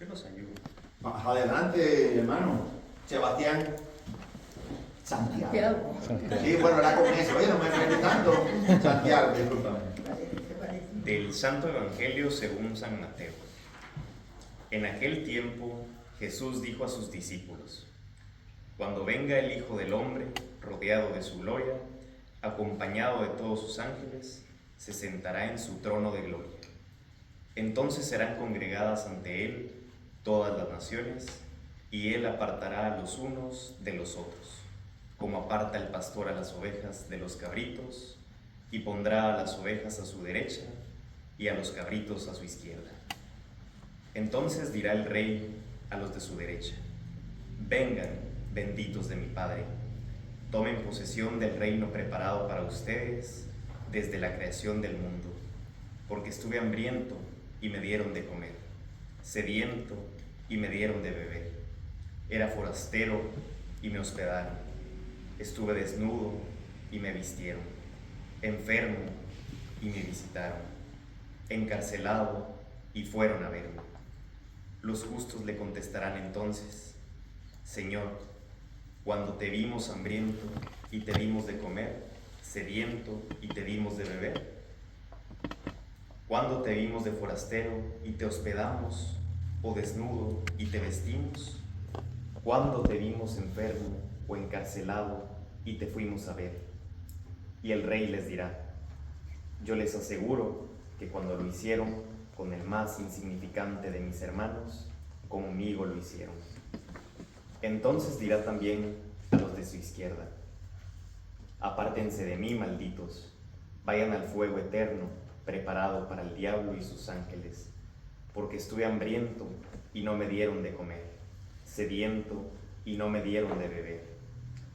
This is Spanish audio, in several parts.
los ayude. Más adelante, hermano. Sebastián Santiago. Sí, bueno, era con eso. Oye, no me refiero tanto. Santiago, discúlpame. Del Santo Evangelio según San Mateo. En aquel tiempo Jesús dijo a sus discípulos: cuando venga el Hijo del Hombre, rodeado de su gloria, acompañado de todos sus ángeles, se sentará en su trono de gloria. Entonces serán congregadas ante él todas las naciones, y él apartará a los unos de los otros, como aparta el pastor a las ovejas de los cabritos, y pondrá a las ovejas a su derecha y a los cabritos a su izquierda. Entonces dirá el rey a los de su derecha: vengan, benditos de mi Padre, tomen posesión del reino preparado para ustedes desde la creación del mundo, porque estuve hambriento y me dieron de comer, sediento y me dieron de beber, era forastero y me hospedaron, estuve desnudo y me vistieron, enfermo y me visitaron, encarcelado y fueron a verme. Los justos le contestarán entonces: Señor, cuando te vimos hambriento y te dimos de comer, sediento y te dimos de beber. Cuando te vimos de forastero y te hospedamos, o desnudo y te vestimos. Cuando te vimos enfermo o encarcelado y te fuimos a ver. Y el rey les dirá: yo les aseguro que cuando lo hicieron con el más insignificante de mis hermanos, conmigo lo hicieron. Entonces dirá también a los de su izquierda: apártense de mí, malditos, vayan al fuego eterno preparado para el diablo y sus ángeles, porque estuve hambriento y no me dieron de comer, sediento y no me dieron de beber,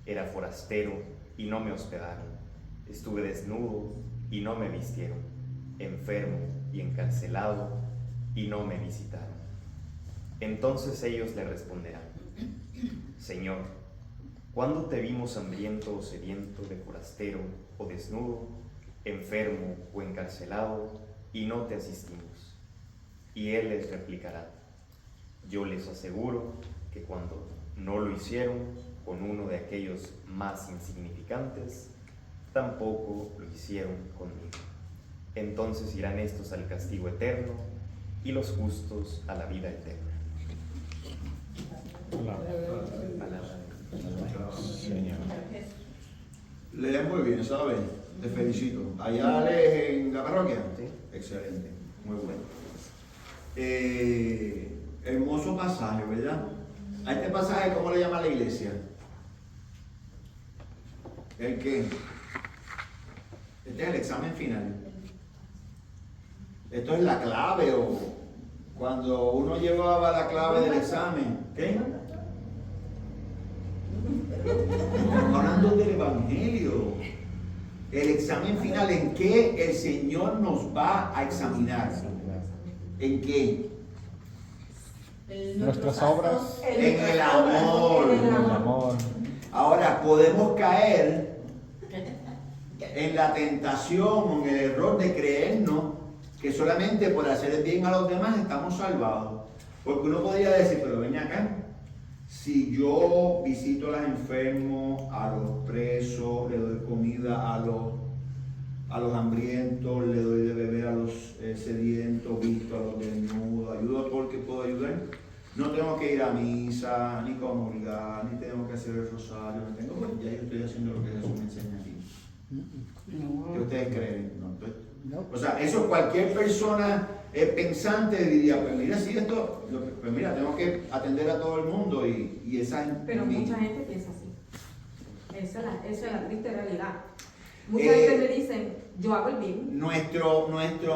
era forastero y no me hospedaron, estuve desnudo y no me vistieron, enfermo y encarcelado y no me visitaron. Entonces ellos le responderán: Señor, ¿cuándo te vimos hambriento o sediento, de forastero o desnudo, enfermo o encarcelado, y no te asistimos? Y él les replicará: yo les aseguro que cuando no lo hicieron con uno de aquellos más insignificantes, tampoco lo hicieron conmigo. Entonces irán estos al castigo eterno y los justos a la vida eterna. Señor. Lees muy bien, ¿sabes? Te felicito. ¿Allá lees en la parroquia? Sí. Excelente, muy bueno. Hermoso pasaje, ¿verdad? A este pasaje, ¿cómo le llama la iglesia? ¿El qué? Este es el examen final. Esto es la clave, o cuando uno llevaba la clave del examen. ¿Qué? Estamos hablando del Evangelio. El examen final, ¿en qué el Señor nos va a examinar? ¿En qué? Nuestras obras. En el amor. En el amor. Ahora, podemos caer en la tentación o en el error de creernos que solamente por hacer el bien a los demás estamos salvados. Porque uno podría decir: pero ven acá, si yo visito a los enfermos, a los presos, le doy comida a los hambrientos, le doy de beber a los sedientos, visto a los desnudos, ayudo a todo el que puedo ayudar, no tengo que ir a misa, ni comulgar, ni tengo que hacer el rosario, no tengo, pues ya yo estoy haciendo lo que Jesús me enseña aquí. ¿Qué ustedes creen? No. O sea, eso cualquier persona pensante diría: pues mira, si esto, pues mira, tengo que atender a todo el mundo y esa gente. Pero mucha gente piensa así. Esa es la triste realidad. Mucha gente me dice: yo hago el bien. Nuestro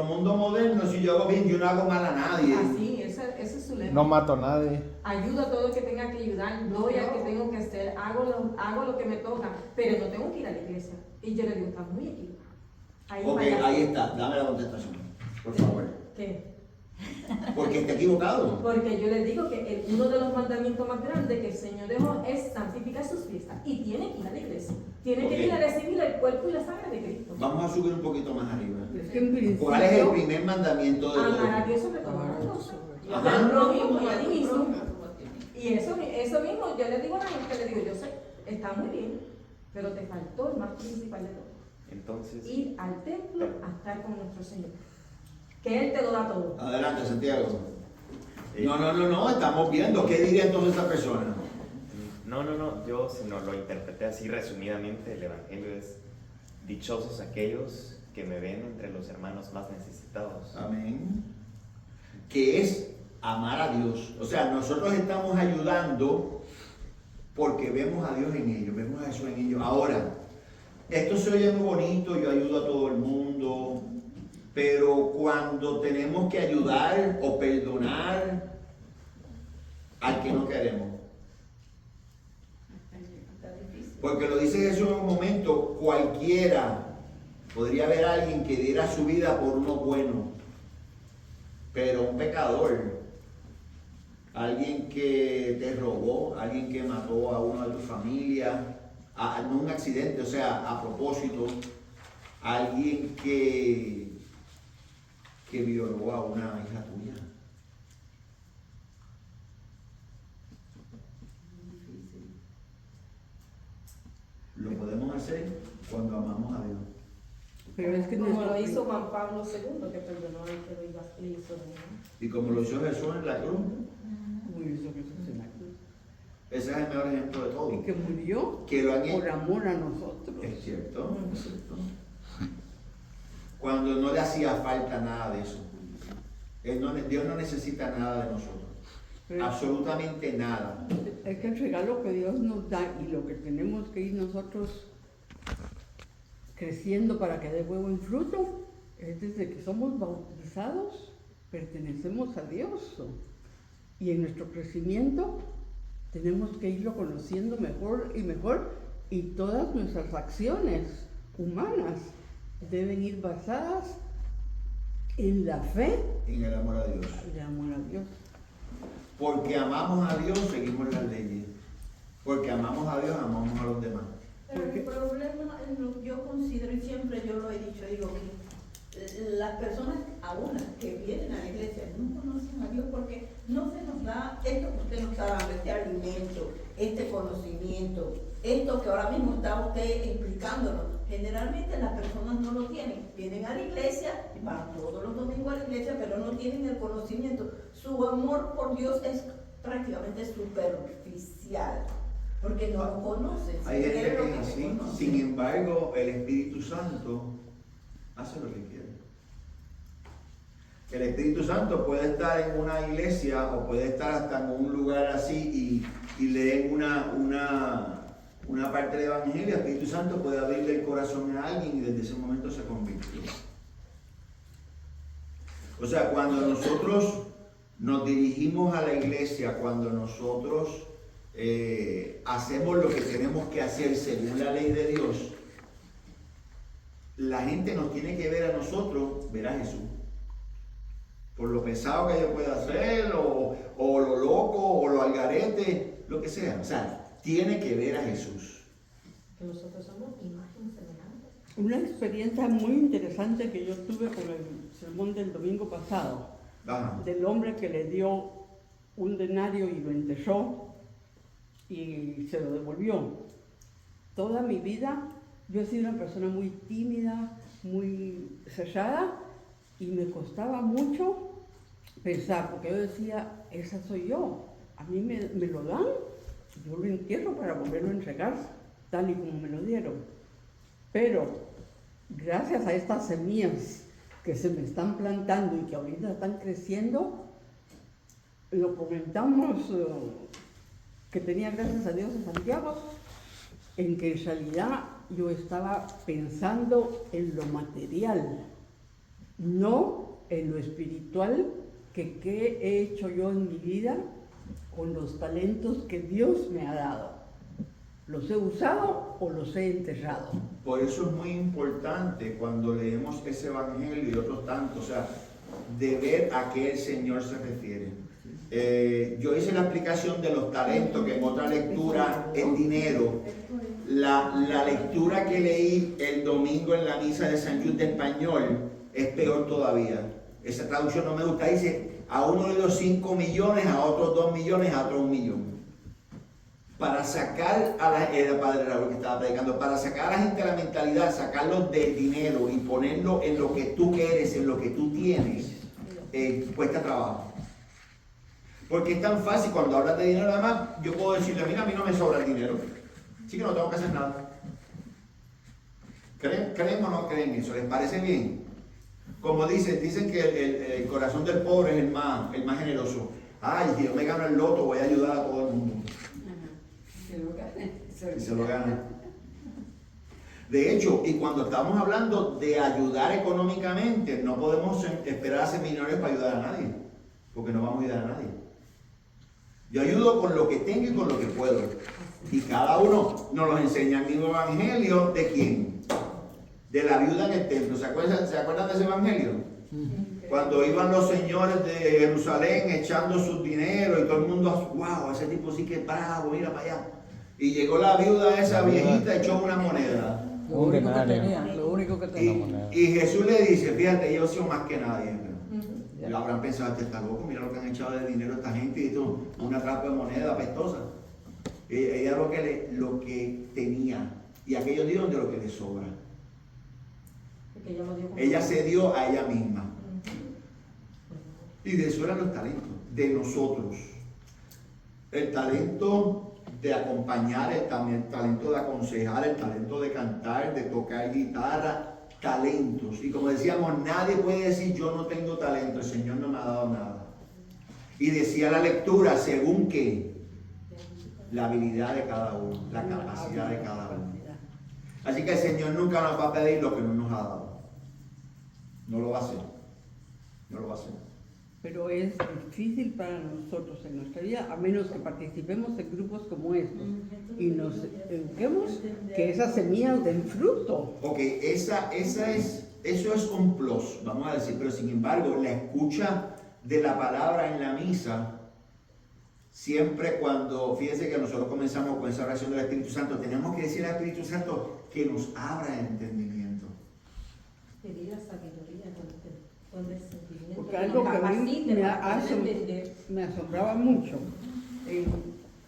mundo moderno, si yo hago bien, yo no hago mal a nadie. Así, ese es su lema. No mato a nadie. Ayudo a todo el que tenga que ayudar, doy al que tengo que hacer, hago lo que me toca, pero no tengo que ir a la iglesia. Y yo le digo: está muy equivocado. Ahí está, dame la contestación, por favor. ¿Qué? Porque está equivocado. Porque yo les digo que uno de los mandamientos más grandes que el Señor dejó es santificar sus fiestas. Y tiene que ir a la iglesia. Tiene que ir a recibir el cuerpo y la sangre de Cristo. Vamos a subir un poquito más arriba. Es que en principio, ¿Cuál es el primer mandamiento de amar a todos? Dios sobre todas las cosas. Y Ajá. al prójimo como a ti mismo. Y eso mismo, yo le digo a la gente, le digo, yo sé, está muy bien, pero te faltó el más principal de todo. Entonces, Ir al templo a estar con nuestro Señor. Que Él te lo da todo. Adelante, Santiago. No, estamos viendo. ¿Qué diría entonces esa persona? no, yo si no lo interpreté así resumidamente, el Evangelio es: dichosos aquellos que me ven entre los hermanos más necesitados. Amén. Que es amar a Dios. O sea, nosotros estamos ayudando porque vemos a Dios en ellos, vemos a Jesús en ellos. Ahora, esto se oye muy bonito, yo ayudo a todo el mundo, pero cuando tenemos que ayudar o perdonar al que no queremos. Porque lo dice Jesús en un momento, cualquiera podría haber alguien que diera su vida por uno bueno, pero un pecador, alguien que te robó, alguien que mató a uno de tu familia, no un accidente, o sea, a propósito, alguien que violó a una hija tuya. Lo podemos hacer cuando amamos a Dios. Pero es que Como lo hizo Juan Pablo II, que perdonó al que le hizo daño. Y como lo hizo Jesús en la cruz, Jesús en la cruz. ese es el mejor ejemplo de todo. Y que murió Que lo han hecho. por amor a nosotros. Es cierto, es cierto. Cuando no le hacía falta nada de eso. Dios no necesita nada de nosotros. Pero Absolutamente nada. es que el regalo que Dios nos da y lo que tenemos que ir nosotros creciendo para que dé huevo en fruto es desde que somos bautizados, pertenecemos a Dios. Y en nuestro crecimiento tenemos que irlo conociendo mejor y mejor, y todas nuestras acciones humanas deben ir basadas en la fe En el amor a Dios. y el amor a Dios. Porque amamos a Dios, seguimos las leyes. Porque amamos a Dios, amamos a los demás. Pero el problema, yo considero, y siempre yo lo he dicho, digo que las personas, aún las que vienen a la iglesia, no conocen a Dios porque no se nos da esto que usted nos está dando, este alimento, este conocimiento, esto que ahora mismo está usted explicándonos. Generalmente las personas no lo tienen, vienen a la iglesia, van todos los domingos a la iglesia, pero no tienen el conocimiento. Su amor por Dios es prácticamente superficial. Porque no lo conocen. Hay gente quieren lo que es no así. conocen. Sin embargo, el Espíritu Santo hace lo que quiere. El Espíritu Santo puede estar en una iglesia o puede estar hasta en un lugar así y leen una parte del Evangelio. El Espíritu Santo puede abrirle el corazón a alguien y desde ese momento se convirtió. O sea, cuando nosotros nos dirigimos a la iglesia, cuando nosotros hacemos lo que tenemos que hacer según la ley de Dios, la gente nos tiene que ver a nosotros, ver a Jesús. Por lo pesado que yo pueda hacer, o lo loco, o lo algarete, lo que sea. O sea, tiene que ver a Jesús. Que nosotros somos imagen semejante. Una experiencia muy interesante que yo tuve con el sermón del domingo pasado, Ajá. del hombre que le dio un denario y lo enterró y se lo devolvió. Toda mi vida yo he sido una persona muy tímida, muy cerrada, y me costaba mucho pensar, porque yo decía, esa soy yo, a mí me lo dan, yo lo entierro para volverlo a entregar tal y como me lo dieron. Pero gracias a estas semillas que se me están plantando y que ahorita están creciendo, lo comentamos que tenía gracias a Dios en Santiago, en que en realidad yo estaba pensando en lo material, no en lo espiritual, que qué he hecho yo en mi vida con los talentos que Dios me ha dado. ¿Los he usado o los he enterrado? Por eso es muy importante cuando leemos ese evangelio y otros tantos, o sea, de ver a qué el Señor se refiere. Yo hice la explicación de los talentos, que en otra lectura es dinero. La lectura que leí el domingo en la misa de San Jude de español es peor todavía. Esa traducción no me gusta, dice a uno le dio 5 millones, a otros 2 millones, a otros 1 millón. Para sacar a la, era Padre Raúl que estaba predicando, para sacar a la gente de la mentalidad, sacarlos del dinero y ponerlo en lo que tú eres, en lo que tú tienes, cuesta trabajo. Porque es tan fácil cuando hablas de dinero, además, yo puedo decirle, mira, a mí no me sobra el dinero, así que no tengo que hacer nada. ¿Creen o no creen eso? ¿Les parece bien? Como dicen que el corazón del pobre es el más generoso. Ay, si yo me gano el loto, voy a ayudar a todo el mundo. Y se lo gana. De hecho, y cuando estamos hablando de ayudar económicamente, no podemos esperar a ser millonarios para ayudar a nadie, porque no vamos a ayudar a nadie. Yo ayudo con lo que tengo y con lo que puedo. Y cada uno nos lo enseña el mismo evangelio. ¿De quién? De la viuda en el templo. ¿Se acuerdan de ese evangelio? Cuando iban los señores de Jerusalén echando su dinero y todo el mundo, wow, ese tipo sí que es bravo, mira para allá. Y llegó la viuda esa viejita, echó una moneda. Lo único que tenía, lo único que tenía. Y Jesús le dice, fíjate, yo soy más que nadie. Y habrán pensado, este está loco, mira lo que han echado de dinero esta gente y tú, una trapa de moneda apestosa. Ella lo que tenía, y aquellos dieron de lo que les sobra. Ella se dio a ella misma. Y de eso eran los talentos, de nosotros. El talento de acompañar, el talento de aconsejar, el talento de cantar, de tocar guitarra, talentos. Y como decíamos, nadie puede decir yo no tengo talento, el Señor no me ha dado nada. Y decía la lectura, según que la habilidad de cada uno, la capacidad de cada uno. Así que el Señor nunca nos va a pedir lo que no nos ha dado. No lo va a hacer. No lo va a hacer. Pero es difícil para nosotros en nuestra vida, a menos que participemos en grupos como estos y nos eduquemos, que esas semillas den fruto. Ok, eso es un plus, vamos a decir, pero sin embargo, la escucha de la palabra en la misa, siempre cuando, fíjense que nosotros comenzamos con esa oración del Espíritu Santo, tenemos que decir al Espíritu Santo que nos abra el entendimiento. Pedir la sabiduría con el sentimiento. Porque algo que a mí me asombraba mucho,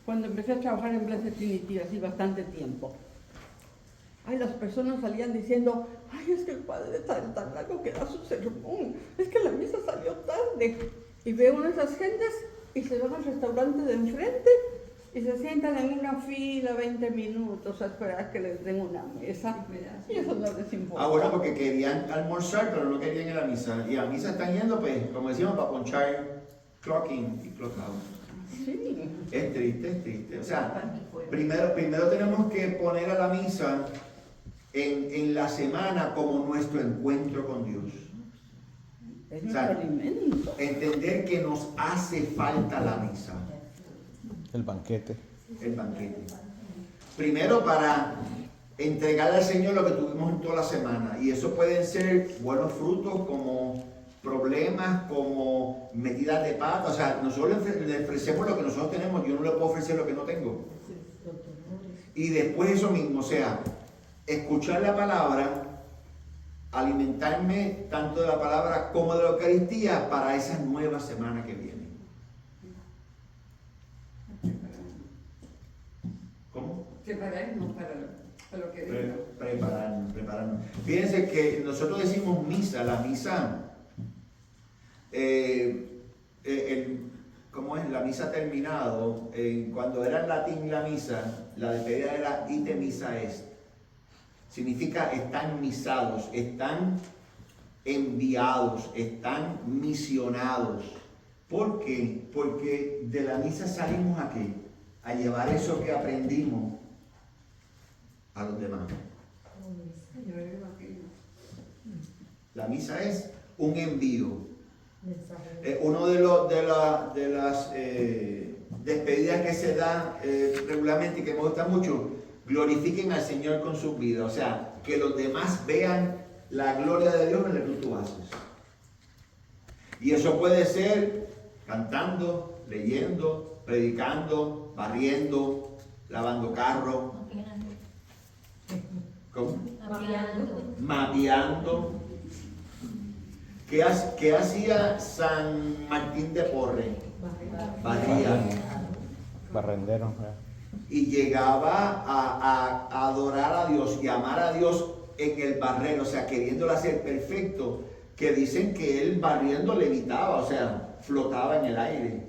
cuando empecé a trabajar en Blessed Trinity, hace bastante tiempo, las personas salían diciendo, ay, es que el padre tan largo que da su sermón, es que la misa salió tarde. Y veo una de esas gentes y se van al restaurante de enfrente y se sientan en una fila 20 minutos a esperar que les den una mesa. Y eso no les importa. Bueno, porque querían almorzar, pero no querían ir a la misa. Y a la misa están yendo, pues, como decíamos, para ponchar clock in y clock out. Sí. Es triste. O sea, primero tenemos que poner a la misa en la semana como nuestro encuentro con Dios. Es nuestro alimento. Entender que nos hace falta la misa. El banquete. El banquete. Primero para entregarle al Señor lo que tuvimos en toda la semana. Y eso pueden ser buenos frutos como problemas, como metidas de pata. O sea, nosotros le ofrecemos lo que nosotros tenemos. Yo no le puedo ofrecer lo que no tengo. Y después eso mismo, o sea, escuchar la palabra, alimentarme tanto de la palabra como de la Eucaristía para esa nueva semana que viene. ¿Cómo? Prepararnos para lo que viene. Prepararnos. Fíjense que nosotros decimos misa, la misa, ¿cómo es? La misa ha terminado. Cuando era en latín la misa, la despedida era ite missa est. Significa están misados, están enviados, están misionados. ¿Por qué? Porque de la misa salimos a qué? A llevar eso que aprendimos a los demás. La misa es un envío. Uno de las despedidas que se da regularmente y que me gusta mucho, glorifiquen al Señor con sus vidas. O sea, que los demás vean la gloria de Dios en lo que tú haces. Y eso puede ser cantando, leyendo, predicando, barriendo, lavando carro. ¿Cómo? Mapeando. ¿Qué hacía San Martín de Porres? Barría. Barrendero. Y llegaba a adorar a Dios y amar a Dios en el barrero, o sea, queriéndolo hacer perfecto, que dicen que él barriendo levitaba, o sea, flotaba en el aire.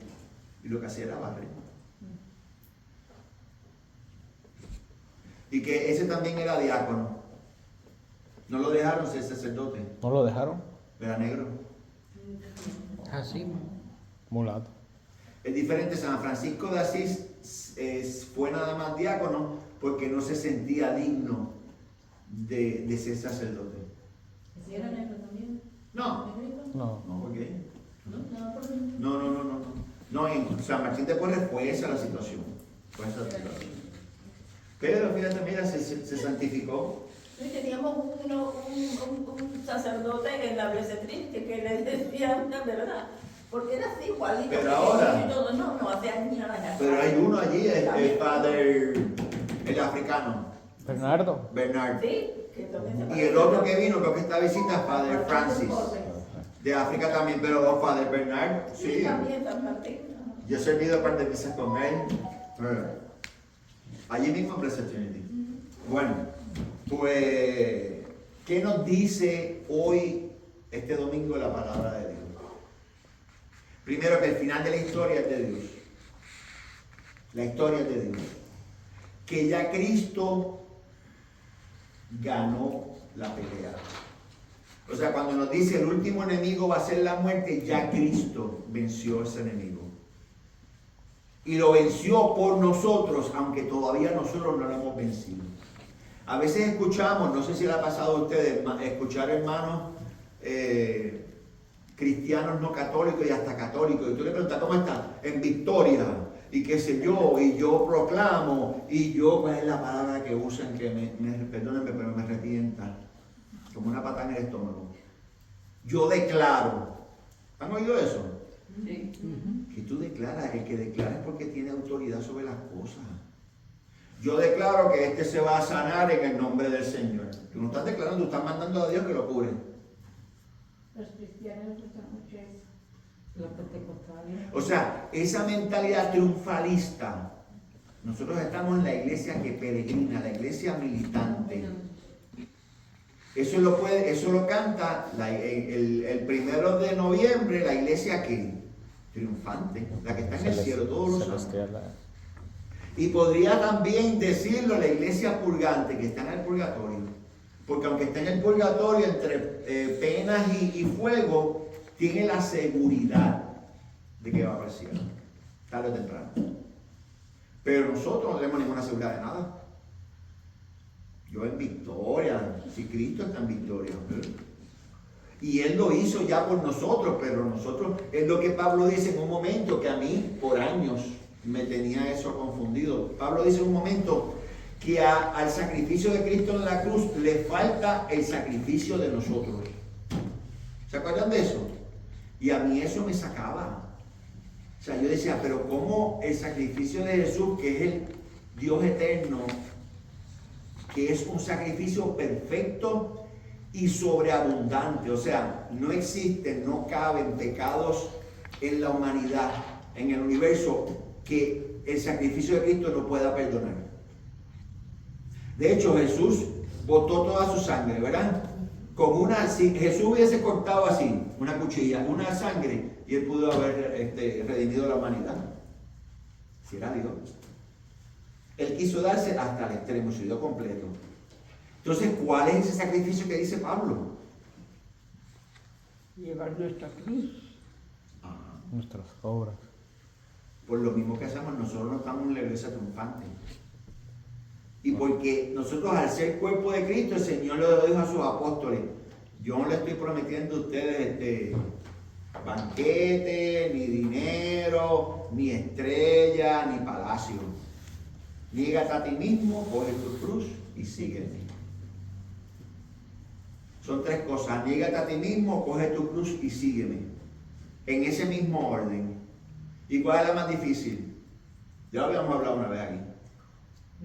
Y lo que hacía era barrer. Y que ese también era diácono. No lo dejaron ser sacerdote. ¿No lo dejaron? Era negro. Así. Mulato. Es diferente, San Francisco de Asís fue nada más diácono porque no se sentía digno de ser sacerdote. ¿Si era negro también? No. ¿Negrito? No. No, ¿por qué? No, nada por eso. No. No, en San Martín de Porres fue esa la situación. Fue esa la situación. Pero fíjate, mira, se santificó. Sí, teníamos un sacerdote en la Blessed que le decían la verdad, porque era así igualito. Pero ahora- Y todo, no, hace años ya. Pero hay uno allí, el padre, el africano, Bernardo. Bernard. Sí, que también se Y el otro que vino, creo que esta visita es Padre Francis, de África también, pero Padre Bernard, Sí, sí. también San Martín. Yo he servido un par de misas con él. Allí mismo en Blessed Trinity. Bueno, pues, ¿qué nos dice hoy, este domingo, la palabra de Dios? Primero, que el final de la historia es de Dios. La historia es de Dios. Que ya Cristo ganó la pelea. O sea, cuando nos dice el último enemigo va a ser la muerte, ya Cristo venció a ese enemigo. Y lo venció por nosotros, aunque todavía nosotros no lo hemos vencido. A veces escuchamos, no sé si le ha pasado a ustedes, escuchar hermanos cristianos no católicos y hasta católicos, y tú le preguntas, ¿cómo estás? En victoria, y qué sé yo, y yo proclamo, y yo, ¿cuál es la palabra que usan que perdónenme, pero me arrepienta? Como una patada en el estómago. Yo declaro. ¿Han oído eso? Sí. Que tú declaras, el que declara es porque tiene autoridad sobre las cosas. Yo declaro que este se va a sanar en el nombre del Señor. Tú no estás declarando, tú estás mandando a Dios que lo cure. Los cristianos usan mucho eso. Los pentecostales. O sea, esa mentalidad triunfalista. Nosotros estamos en la iglesia que peregrina, la iglesia militante. Eso lo canta el 1 de noviembre, la iglesia que triunfante, la que está en el cielo, todos los santos. Y podría también decirlo la iglesia purgante, que está en el purgatorio. Porque aunque está en el purgatorio, entre penas y fuego, tiene la seguridad de que va para el cielo, tarde o temprano. Pero nosotros no tenemos ninguna seguridad de nada. Yo en victoria, si Cristo está en victoria. Y Él lo hizo ya por nosotros, pero nosotros, es lo que Pablo dice en un momento que a mí, por años, me tenía eso confundido. Pablo dice en un momento que al sacrificio de Cristo en la cruz le falta el sacrificio de nosotros. ¿Se acuerdan de eso? Y a mí eso me sacaba. O sea, yo decía, pero ¿cómo el sacrificio de Jesús, que es el Dios eterno, que es un sacrificio perfecto y sobreabundante? O sea, no existen, no caben pecados en la humanidad, en el universo, que el sacrificio de Cristo no pueda perdonar. De hecho, Jesús botó toda su sangre, ¿verdad? Si Jesús hubiese cortado así, una cuchilla, una sangre, y Él pudo haber redimido la humanidad. Si era Dios. Él quiso darse hasta el extremo, se dio completo. Entonces, ¿cuál es ese sacrificio que dice Pablo? Llevar nuestra cruz. Nuestras obras. Por lo mismo que hacemos, nosotros no estamos en la iglesia triunfante. Y porque nosotros, al ser cuerpo de Cristo, el Señor le dijo a sus apóstoles: yo no le estoy prometiendo a ustedes banquete, ni dinero, ni estrella, ni palacio. Niégate a ti mismo, coge tu cruz y sígueme. Son tres cosas: niégate a ti mismo, coge tu cruz y sígueme. En ese mismo orden. ¿Y cuál es la más difícil? Ya lo habíamos hablado una vez aquí,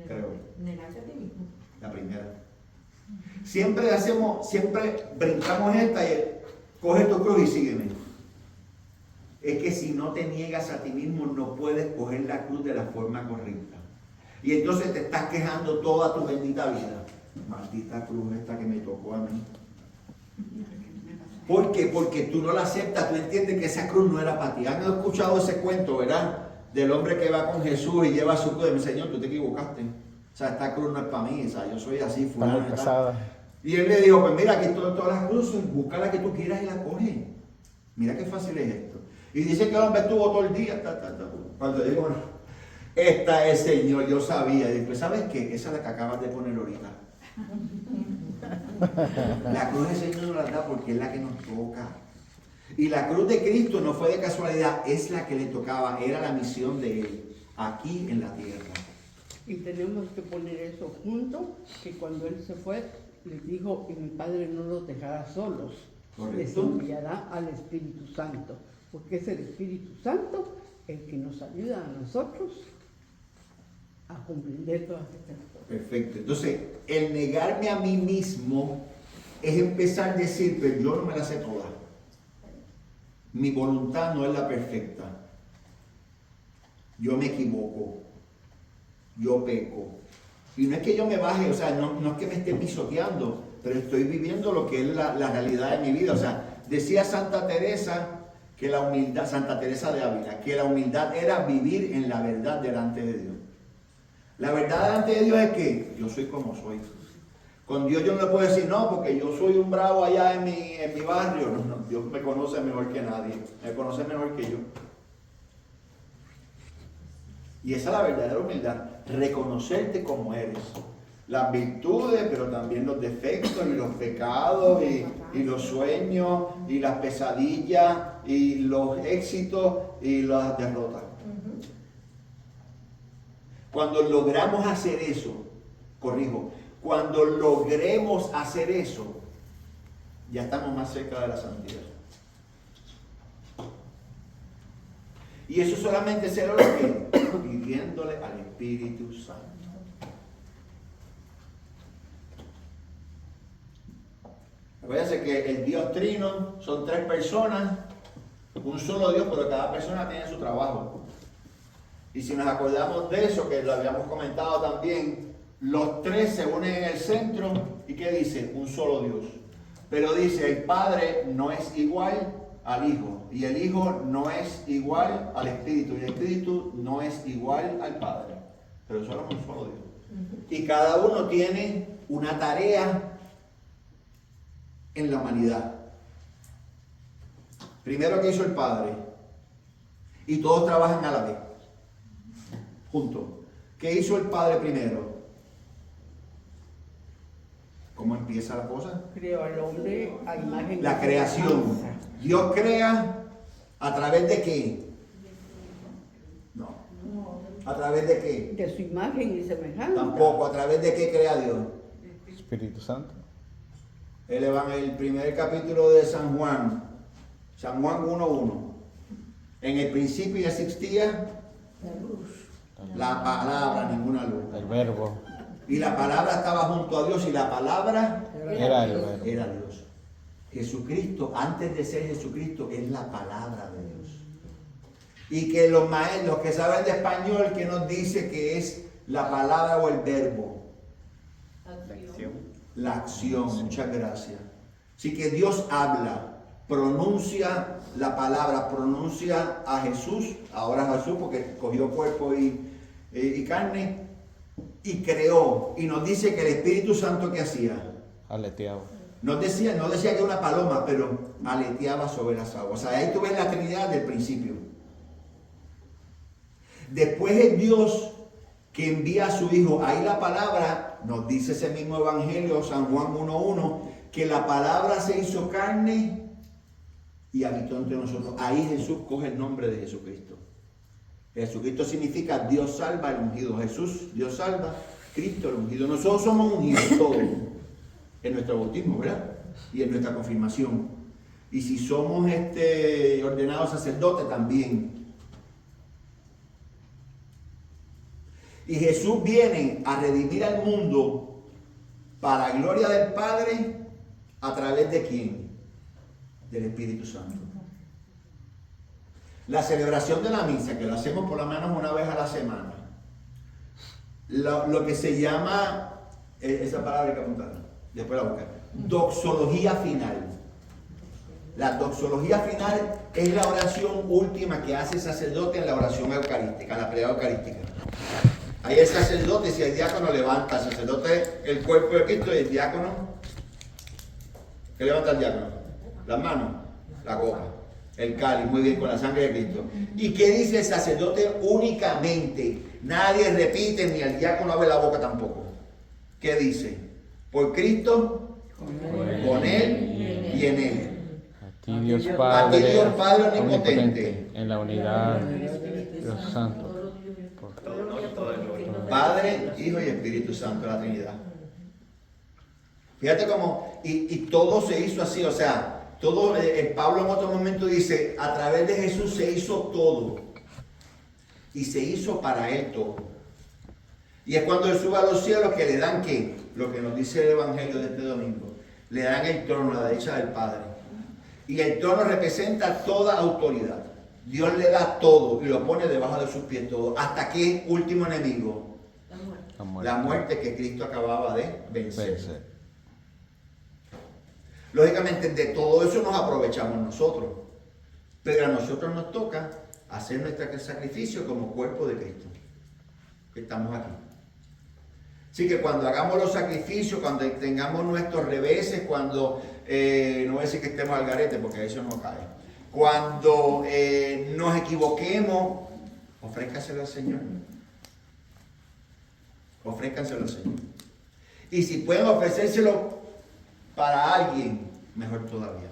creo. Negarte a ti mismo. La primera. Siempre brincamos esta Coge tu cruz y sígueme. Es que si no te niegas a ti mismo, no puedes coger la cruz de la forma correcta. Y entonces te estás quejando toda tu bendita vida. Maldita cruz esta que me tocó a mí. ¿Por qué? Porque tú no la aceptas, tú entiendes que esa cruz no era para ti. Han escuchado ese cuento, ¿verdad? Del hombre que va con Jesús y lleva su cruz y dice, Señor, tú te equivocaste. O sea, esta cruz no es para mí, o sea, yo soy así, Está muy fulano. pesada. Y él le dijo, pues mira, aquí todas las cruces, busca la que tú quieras y la coge. Mira qué fácil es esto. Y dice que el hombre estuvo todo el día, cuando digo, bueno, esta es Señor, yo sabía. Y después, ¿sabes qué? Esa es la que acabas de poner ahorita. La cruz del Señor nos la da porque es la que nos toca. Y la cruz de Cristo no fue de casualidad, es la que le tocaba, era la misión de Él, aquí en la tierra. Y tenemos que poner eso junto, que cuando Él se fue, les dijo, y mi Padre no los dejará solos, les Correcto. enviará al Espíritu Santo, porque es el Espíritu Santo el que nos ayuda a nosotros a comprender todas estas cosas. Perfecto. Entonces, el negarme a mí mismo es empezar a decir, pero yo no me la sé toda. Mi voluntad no es la perfecta. Yo me equivoco. Yo peco. Y no es que yo me baje, o sea, no es que me esté pisoteando, pero estoy viviendo lo que es la realidad de mi vida. O sea, decía Santa Teresa que la humildad, Santa Teresa de Ávila, que la humildad era vivir en la verdad delante de Dios. La verdad delante de Dios es que yo soy como soy. Con Dios yo no le puedo decir, no, porque yo soy un bravo allá en mi barrio. No, Dios me conoce mejor que nadie, me conoce mejor que yo. Y esa es la verdadera humildad, reconocerte como eres. Las virtudes, pero también los defectos y los pecados y los sueños y las pesadillas y los éxitos y las derrotas. Cuando logramos hacer eso, cuando logremos hacer eso, ya estamos más cerca de la santidad. Y eso solamente se logra pidiéndole al Espíritu Santo. Acuérdense que el Dios Trino son 3 personas, un solo Dios, pero cada persona tiene su trabajo. Y si nos acordamos de eso, que lo habíamos comentado también, los 3 se unen en el centro y ¿qué dice? Un solo Dios. Pero dice, el Padre no es igual al Hijo, y el Hijo no es igual al Espíritu, y el Espíritu no es igual al Padre. Pero solo es un solo Dios. Y cada uno tiene una tarea en la humanidad. Primero, ¿qué hizo el Padre? Y todos trabajan a la vez, juntos. ¿Qué hizo el Padre primero? ¿Cómo empieza la cosa? Creó al hombre a imagen La y creación. semejanza. Dios crea ¿a través de qué? No. ¿A través de qué? De su imagen y semejanza. Tampoco. ¿A través de qué crea Dios? Espíritu Santo. El primer capítulo de San Juan 1:1. En el principio existía la palabra, ninguna luz. El verbo. Y la palabra estaba junto a Dios y la palabra Era el verbo. era Dios. Jesucristo, antes de ser Jesucristo, es la palabra de Dios. Y que los maestros que saben de español, que nos dice que es la palabra o el verbo. La acción, muchas gracias. Así que Dios habla, pronuncia la palabra, pronuncia a Jesús, ahora Jesús porque cogió cuerpo y carne, y creó. Y nos dice que el Espíritu Santo, ¿qué hacía? Aleteado. No decía que una paloma, pero aleteaba sobre las aguas. O sea, ahí tú ves la Trinidad del principio. Después es Dios que envía a su Hijo. Ahí la palabra, nos dice ese mismo Evangelio, San Juan 1:1, que la palabra se hizo carne y habitó entre nosotros. Ahí Jesús coge el nombre de Jesucristo. Jesucristo significa Dios salva, el ungido. Jesús, Dios salva, Cristo, el ungido. Nosotros somos ungidos todos en nuestro bautismo, ¿verdad? Y en nuestra confirmación. Y si somos ordenados sacerdotes también. Y Jesús viene a redimir al mundo para gloria del Padre, ¿a través de quién? del Espíritu Santo. La celebración de la misa, que lo hacemos por lo menos una vez a la semana, lo que se llama, esa palabra hay que apuntarla, después la buscan, doxología final. La doxología final es la oración última que hace el sacerdote en la oración eucarística, en la plegaria eucarística. Ahí el sacerdote, si el diácono levanta, el sacerdote el cuerpo de Cristo y el diácono, ¿qué levanta el diácono? Las manos, la copa, el cáliz, muy bien, con la sangre de Cristo. ¿Y qué dice el sacerdote únicamente? Nadie repite, ni el diácono abre la boca tampoco. ¿Qué dice? Por Cristo, con Él y en Él. A ti Dios A ti Dios Padre, Padre omnipotente, en la unidad de Dios Santo. Padre, Hijo y Espíritu Santo, la Trinidad. Fíjate cómo, y todo se hizo así, o sea, todo, Pablo en otro momento dice, a través de Jesús se hizo todo, y se hizo para Él todo. Y es cuando Él sube a los cielos que le dan, ¿qué? Lo que nos dice el Evangelio de este domingo, le dan el trono a la derecha del Padre. Y el trono representa toda autoridad. Dios le da todo y lo pone debajo de sus pies todo. ¿Hasta qué último enemigo? La muerte que Cristo acababa de vencer. Lógicamente de todo eso nos aprovechamos nosotros. Pero a nosotros nos toca hacer nuestro sacrificio como cuerpo de Cristo. Que estamos aquí. Así que cuando hagamos los sacrificios, cuando tengamos nuestros reveses, cuando, no voy a decir que estemos al garete porque eso no cae. Cuando nos equivoquemos, ofrézcanselo al Señor. Ofrézcanselo al Señor. Y si pueden ofrecérselo para alguien, mejor todavía.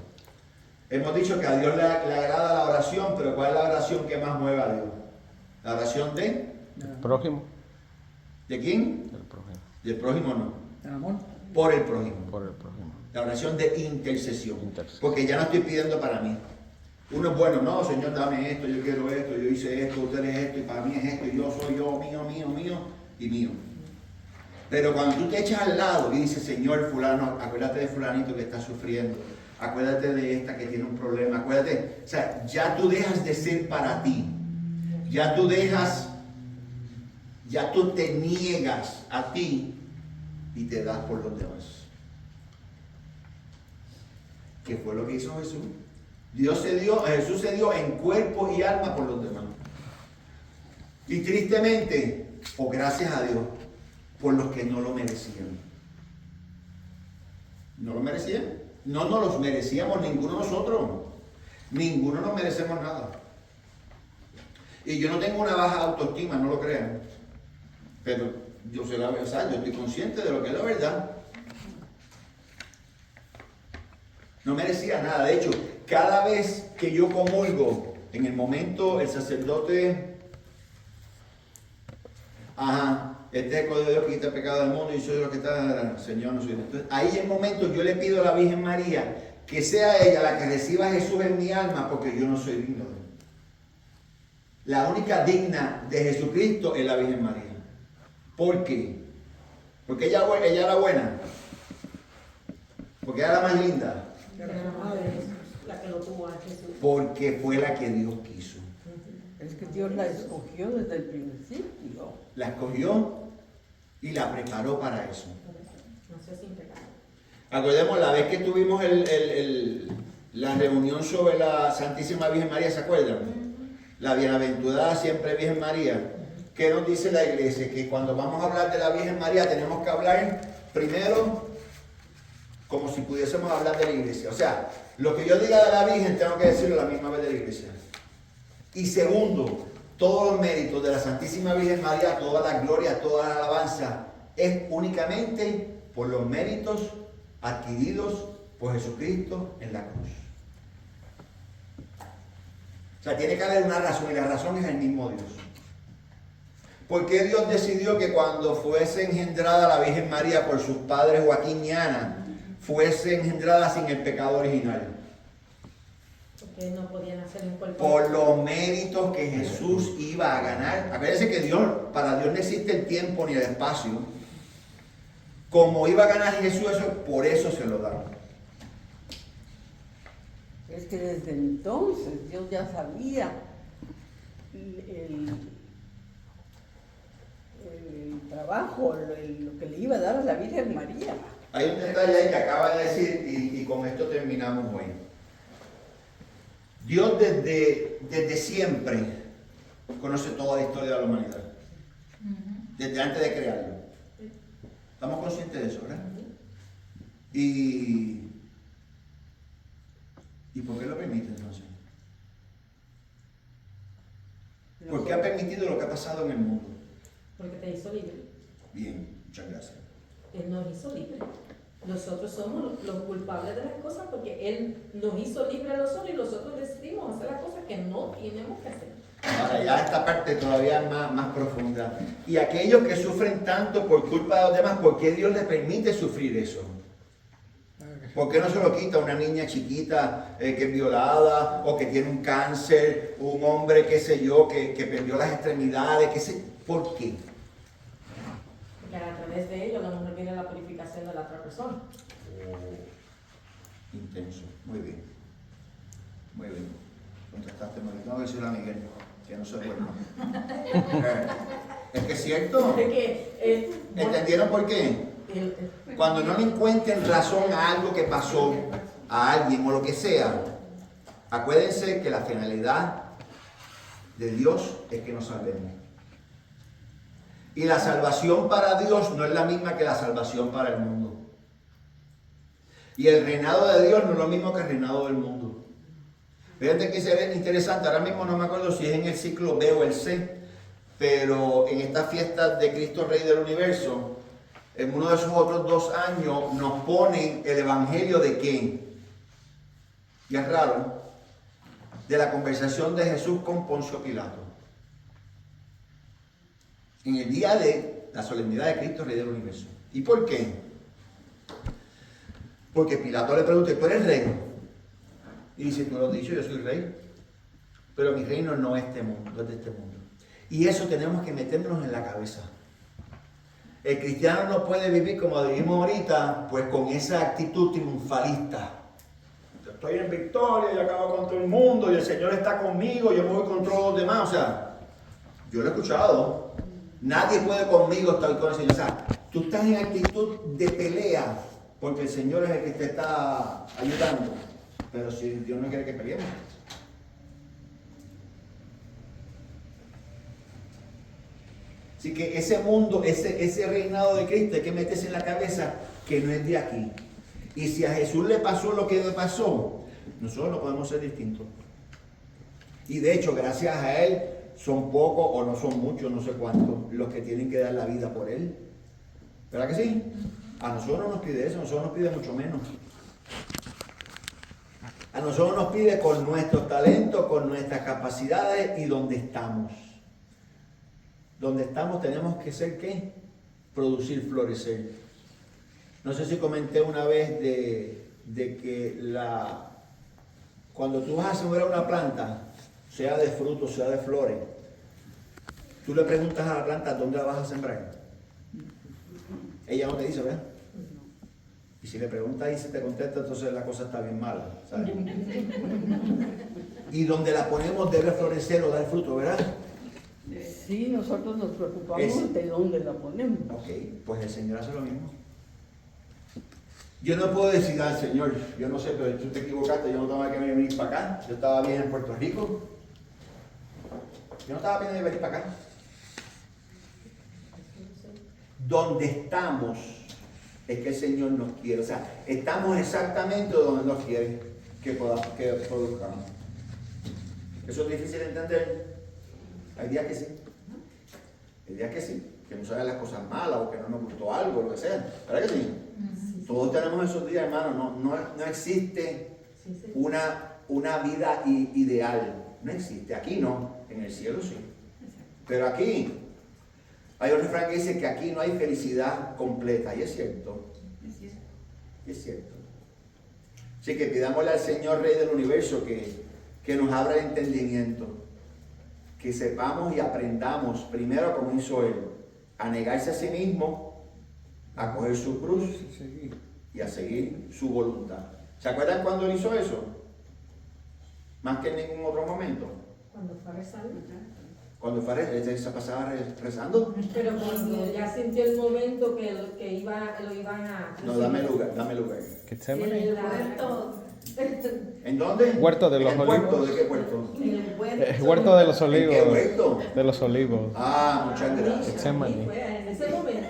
Hemos dicho que a Dios le agrada la oración, pero ¿cuál es la oración que más mueve a Dios? La oración de... El prójimo. ¿De quién? El prójimo. Del prójimo no. El amor. Por el prójimo. Por el prójimo. La oración de intercesión. Intercesión. Porque ya no estoy pidiendo para mí. Uno es bueno, no, Señor, dame esto, yo quiero esto, yo hice esto, usted es esto, y para mí es esto, y yo soy yo, mío, mío, mío, y mío. Pero cuando tú te echas al lado y dices, Señor, fulano, acuérdate de fulanito que está sufriendo, acuérdate de esta que tiene un problema, acuérdate, o sea, ya tú dejas de ser para ti, ya tú te niegas a ti y te das por los demás. ¿Qué fue lo que hizo Jesús? Jesús se dio en cuerpo y alma por los demás. Y tristemente, o gracias a Dios, por los que no lo merecían. ¿No lo merecían? No nos los merecíamos ninguno de nosotros. Ninguno nos merecemos nada. Y yo no tengo una baja autoestima, no lo crean. Pero yo soy yo estoy consciente de lo que es la verdad. No merecía nada. De hecho, cada vez que yo comulgo, en el momento el sacerdote, este es el Cordero de Dios que quita el pecado del mundo y soy lo que está, Señor, no soy. Entonces, ahí en el momento yo le pido a la Virgen María que sea ella la que reciba a Jesús en mi alma, porque yo no soy digno de él. La única digna de Jesucristo es la Virgen María. ¿Por qué? Porque ella era buena. Porque era la más linda. La que lo tuvo a Jesús. Porque fue la que Dios quiso. Es que Dios la escogió desde el principio. La escogió y la preparó para eso. Nació sin pecado. Acordemos la vez que tuvimos la reunión sobre la Santísima Virgen María, ¿se acuerdan? La bienaventurada siempre Virgen María. ¿Qué nos dice la iglesia? Que cuando vamos a hablar de la Virgen María tenemos que hablar primero como si pudiésemos hablar de la iglesia. O sea, lo que yo diga de la Virgen tengo que decirlo a la misma vez de la iglesia. Y segundo, todos los méritos de la Santísima Virgen María, toda la gloria, toda la alabanza, es únicamente por los méritos adquiridos por Jesucristo en la cruz. O sea, tiene que haber una razón, y la razón es el mismo Dios. ¿Por qué Dios decidió que cuando fuese engendrada la Virgen María por sus padres Joaquín y Ana, fuese engendrada sin el pecado original? Porque no podían hacer en cuerpo. Por los méritos que Jesús iba a ganar. Acuérdense que para Dios no existe el tiempo ni el espacio. Como iba a ganar Jesús eso, por eso se lo dan. Es que desde entonces Dios ya sabía el trabajo, lo que le iba a dar a la Virgen María. Hay un detalle ahí que acaba de decir y con esto terminamos hoy. Dios desde siempre conoce toda la historia de la humanidad. Desde antes de crearlo. ¿Estamos conscientes de eso, verdad? ¿Y por qué lo permite entonces? ¿Por qué ha permitido lo que ha pasado en el mundo? Porque te hizo libre. Bien, muchas gracias. Él nos hizo libre. Nosotros somos los culpables de las cosas porque Él nos hizo libre a nosotros y nosotros decidimos hacer las cosas que no tenemos que hacer. Ahora ya esta parte todavía más profunda. Y aquellos que sufren tanto por culpa de los demás, ¿por qué Dios les permite sufrir eso? ¿Por qué no se lo quita a una niña chiquita que es violada o que tiene un cáncer, un hombre, qué sé yo, que perdió las extremidades? ¿Por qué? Porque a través de ello la mujer viene la purificación de la otra persona. Intenso. Muy bien. Muy bien. Contestaste muy bien. Tengo que decirle a Miguel que no se duerma. Es que es cierto. ¿Entendieron por qué? Cuando no le encuentren razón a algo que pasó, a alguien o lo que sea, acuérdense que la finalidad de Dios es que nos salvemos. Y la salvación para Dios no es la misma que la salvación para el mundo. Y el reinado de Dios no es lo mismo que el reinado del mundo. Fíjate que se ve interesante, ahora mismo no me acuerdo si es en el ciclo B o el C, pero en esta fiesta de Cristo Rey del Universo, en uno de esos otros 2 años nos ponen el evangelio de ¿qué? Y es raro, de la conversación de Jesús con Poncio Pilato. En el día de la solemnidad de Cristo Rey del Universo. ¿Y por qué? Porque Pilato le pregunta, ¿tú eres rey? Y dice, tú lo has dicho, yo soy rey. Pero mi reino no es este mundo, es de este mundo. Y eso tenemos que meternos en la cabeza. El cristiano no puede vivir, como dijimos ahorita, pues con esa actitud triunfalista. Yo estoy en victoria, yo acabo con todo el mundo, y el Señor está conmigo, yo me voy con todos los demás. O sea, yo lo he escuchado. Nadie puede conmigo, estoy con el Señor. O sea, tú estás en actitud de pelea, porque el Señor es el que te está ayudando. Pero si Dios no quiere que peleemos. Así que ese mundo, ese reinado de Cristo hay que meterse en la cabeza que no es de aquí. Y si a Jesús le pasó lo que le pasó, nosotros no podemos ser distintos. Y de hecho, gracias a Él, son pocos o no son muchos, no sé cuántos, los que tienen que dar la vida por Él. ¿Verdad que sí? A nosotros no nos pide eso, a nosotros nos pide mucho menos. A nosotros nos pide con nuestros talentos, con nuestras capacidades y donde estamos. Donde estamos tenemos que ser ¿qué? Producir, florecer. No sé si comenté una vez de que cuando tú vas a sembrar una planta, sea de frutos, sea de flores, tú le preguntas a la planta dónde la vas a sembrar. Ella no te dice, ¿verdad? Y si le preguntas y se te contesta, entonces la cosa está bien mala, ¿sabes? Y donde la ponemos debe florecer o dar fruto, ¿verdad? Sí, nosotros nos preocupamos de dónde la ponemos. Ok, pues el Señor hace lo mismo. Yo no puedo decir al Señor, yo no sé, pero tú te equivocaste, yo no tengo que venir para acá. Yo estaba bien en Puerto Rico. Yo no estaba bien de venir para acá. Donde estamos es que el Señor nos quiere. O sea, estamos exactamente donde nos quiere que produzcamos. ¿Eso es difícil de entender? Hay días que sí. Hay días que sí. Que nos hagan las cosas malas o que no nos gustó algo, lo que sea. ¿Verdad que sí? Todos tenemos esos días, hermano. No existe una vida ideal. No existe. Aquí no. En el cielo sí. Pero aquí hay un refrán que dice que aquí no hay felicidad completa. Y es cierto. Es cierto. Así que pidámosle al Señor Rey del Universo que nos abra el entendimiento. Que sepamos y aprendamos, primero como hizo Él, a negarse a sí mismo, a coger su cruz y a seguir su voluntad. ¿Se acuerdan cuando Él hizo eso? más que en ningún otro momento. Cuando fue a rezar. Cuando ella se pasaba rezando. Pero cuando ya sintió el momento que lo iban a... No, dame lugar. Getsemaní. En la- ¿En dónde? Huerto de ¿En los el puerto? Olivos. ¿De qué puerto? En el huerto. Huerto de los ¿En Olivos. qué huerto? De los Olivos. Ah, muchas gracias. Getsemaní. Fue en ese momento.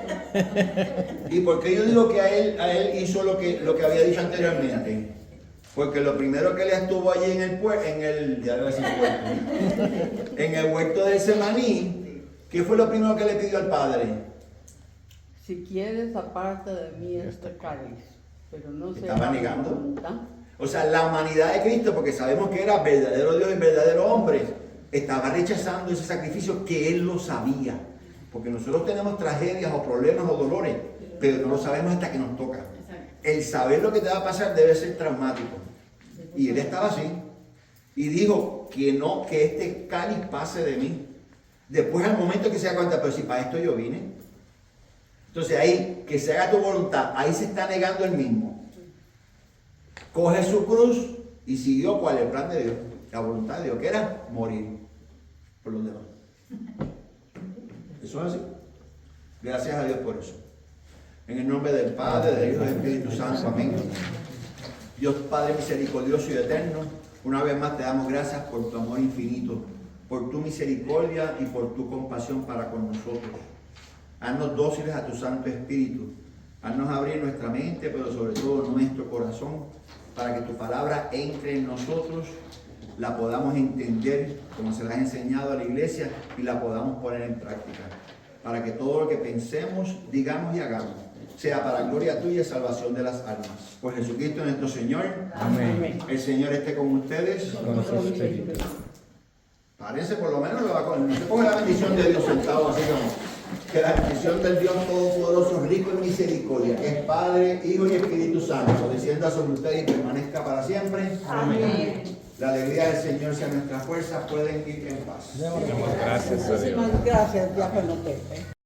¿Y por qué yo digo que a él hizo lo que había dicho anteriormente? Porque lo primero que él estuvo allí en el huerto de Getsemaní, ¿qué fue lo primero que le pidió al Padre? Si quieres, aparte de mí este cáliz, pero no se ¿Estaba haga mi negando? voluntad. O sea, la humanidad de Cristo, porque sabemos que era verdadero Dios y verdadero hombre, estaba rechazando ese sacrificio que Él lo sabía. Porque nosotros tenemos tragedias o problemas o dolores, pero no lo sabemos hasta que nos toca. El saber lo que te va a pasar debe ser traumático. Y Él estaba así. Y dijo que no, que este cáliz pase de mí. Después al momento que se da cuenta, pero si para esto yo vine. Entonces ahí, que se haga tu voluntad, ahí se está negando el mismo. Coge su cruz y siguió cuál es el plan de Dios, la voluntad de Dios, que era morir por los demás. Eso es así. Gracias a Dios por eso. En el nombre del Padre, del Hijo y del Espíritu Santo. Amén. Dios Padre misericordioso y eterno, una vez más te damos gracias por tu amor infinito, por tu misericordia y por tu compasión para con nosotros. Haznos dóciles a tu Santo Espíritu. Haznos abrir nuestra mente, pero sobre todo nuestro corazón, para que tu palabra entre en nosotros, la podamos entender como se la has enseñado a la iglesia y la podamos poner en práctica. Para que todo lo que pensemos, digamos y hagamos sea para gloria tuya y salvación de las almas. Por Jesucristo nuestro Señor. Amén. El Señor esté con ustedes. Con su espíritu. Párense por lo menos, no se ponga la bendición de Dios sentado así como. Que la bendición del Dios Todopoderoso, rico en misericordia, que es Padre, Hijo y Espíritu Santo, descienda sobre ustedes y permanezca para siempre. Amén. La alegría del Señor sea nuestra fuerza. Pueden ir en paz. Damos gracias a Dios. Muchísimas gracias, diácono Pepe.